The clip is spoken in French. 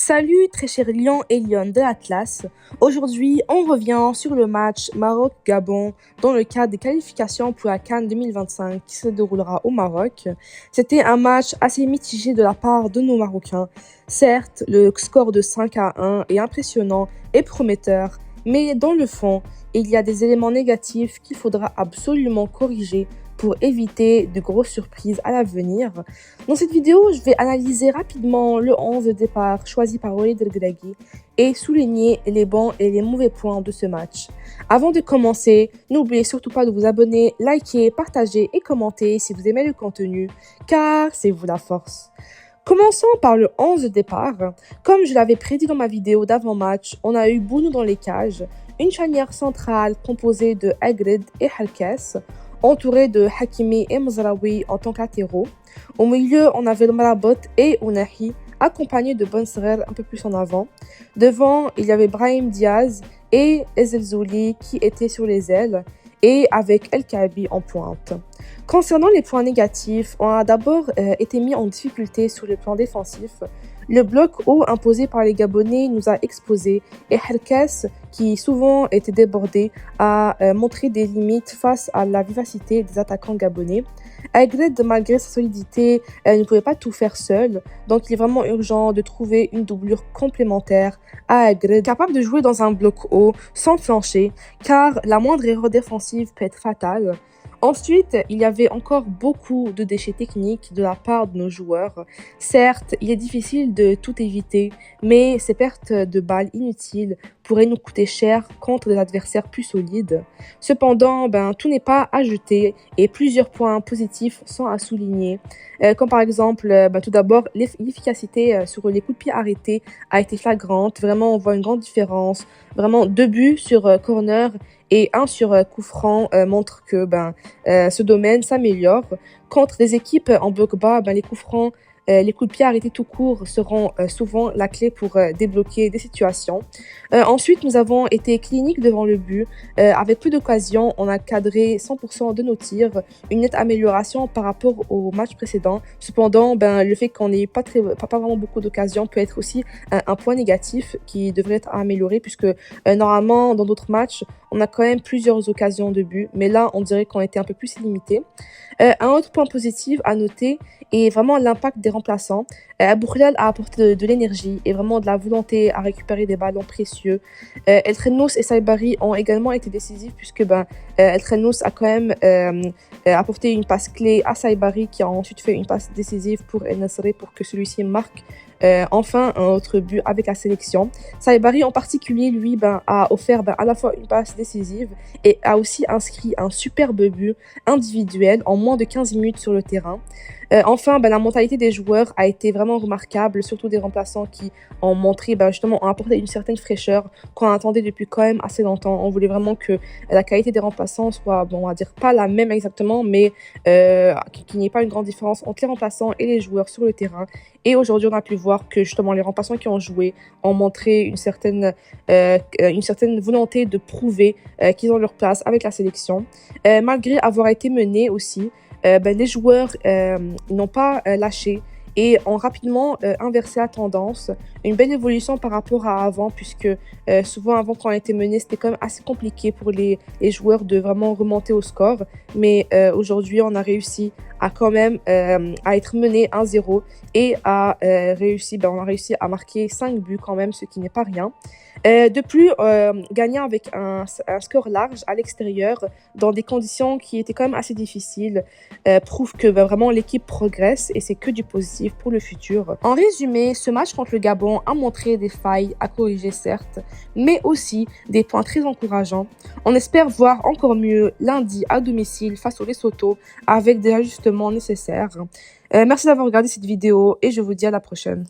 Salut très chers lions et lionnes de l'Atlas. Aujourd'hui, on revient sur le match Maroc-Gabon dans le cadre des qualifications pour la CAN 2025 qui se déroulera au Maroc. C'était un match assez mitigé de la part de nos Marocains. Certes, le score de 5-1 est impressionnant et prometteur, mais dans le fond, il y a des éléments négatifs qu'il faudra absolument corriger pour éviter de grosses surprises à l'avenir. Dans cette vidéo, je vais analyser rapidement le 11 de départ choisi par Walid Regragui et souligner les bons et les mauvais points de ce match. Avant de commencer, n'oubliez surtout pas de vous abonner, liker, partager et commenter si vous aimez le contenu, car c'est vous la force. Commençons par le 11 de départ. Comme je l'avais prédit dans ma vidéo d'avant-match, on a eu Bounou dans les cages, une charnière centrale composée de Agred et Halkes, entouré de Hakimi et Mzraoui en tant qu'latéraux. Au milieu, on avait le Marabot et Ounahi, accompagnés de Benserer un peu plus en avant. Devant, il y avait Brahim Diaz et Ezelzouli qui étaient sur les ailes, et avec El Kaabi en pointe. Concernant les points négatifs, on a d'abord été mis en difficulté sur le plan défensif. Le bloc haut imposé par les Gabonais nous a exposés et Halkes, qui souvent était débordé, a montré des limites face à la vivacité des attaquants gabonais. Agred, malgré sa solidité, ne pouvait pas tout faire seul, donc il est vraiment urgent de trouver une doublure complémentaire à Agred, capable de jouer dans un bloc haut sans flancher, car la moindre erreur défensive peut être fatale. Ensuite, il y avait encore beaucoup de déchets techniques de la part de nos joueurs. Certes, il est difficile de tout éviter, mais ces pertes de balles inutiles pourraient nous coûter cher contre des adversaires plus solides. Cependant, tout n'est pas à jeter et plusieurs points positifs sont à souligner. Comme par exemple, tout d'abord, l'efficacité sur les coups de pied arrêtés a été flagrante. Vraiment, on voit une grande différence. Vraiment, 2 buts sur corner et 1 sur coup franc montre que ce domaine s'améliore. Contre des équipes en bloc bas, les coups francs, les coups de pied arrêtés tout court seront souvent la clé pour débloquer des situations. Ensuite, nous avons été cliniques devant le but. Avec peu d'occasions, on a cadré 100% de nos tirs, une nette amélioration par rapport au match précédent. Cependant, le fait qu'on n'ait pas vraiment beaucoup d'occasions peut être aussi un point négatif qui devrait être amélioré, puisque normalement, dans d'autres matchs, on a quand même plusieurs occasions de but, mais là, on dirait qu'on était un peu plus limité. Un autre point positif à noter est vraiment l'impact des remplaçants. Boukhlal a apporté de l'énergie et vraiment de la volonté à récupérer des ballons précieux. El Khenous et Saibari ont également été décisifs, puisque El Khenous a quand même apporté une passe clé à Saibari, qui a ensuite fait une passe décisive pour El Nasri pour que celui-ci marque enfin un autre but avec la sélection. Saibari en particulier, lui, a offert à la fois une passe décisive et a aussi inscrit un superbe but individuel en moins de 15 minutes sur le terrain. Enfin, la mentalité des joueurs a été vraiment remarquable, surtout des remplaçants qui ont montré, justement, ont apporté une certaine fraîcheur qu'on attendait depuis quand même assez longtemps. On voulait vraiment que la qualité des remplaçants soit, on va dire, pas la même exactement, mais qu'il n'y ait pas une grande différence entre les remplaçants et les joueurs sur le terrain. Et aujourd'hui, on a pu voir que justement les remplaçants qui ont joué ont montré une certaine volonté de prouver qu'ils ont leur place avec la sélection. Malgré avoir été menés aussi, les joueurs n'ont pas lâché et ont rapidement inversé la tendance. Une belle évolution par rapport à avant, puisque souvent avant, quand on était mené, c'était quand même assez compliqué pour les joueurs de vraiment remonter au score. Mais aujourd'hui, on a réussi à quand même à être mené 1-0 et on a réussi à marquer 5 buts quand même, ce qui n'est pas rien. De plus, gagner avec un score large à l'extérieur dans des conditions qui étaient quand même assez difficiles prouve que vraiment l'équipe progresse et c'est que du positif pour le futur. En résumé, ce match contre le Gabon a montré des failles à corriger certes, mais aussi des points très encourageants. On espère voir encore mieux lundi à domicile face au Lesotho avec des ajustements nécessaires. Merci d'avoir regardé cette vidéo et je vous dis à la prochaine.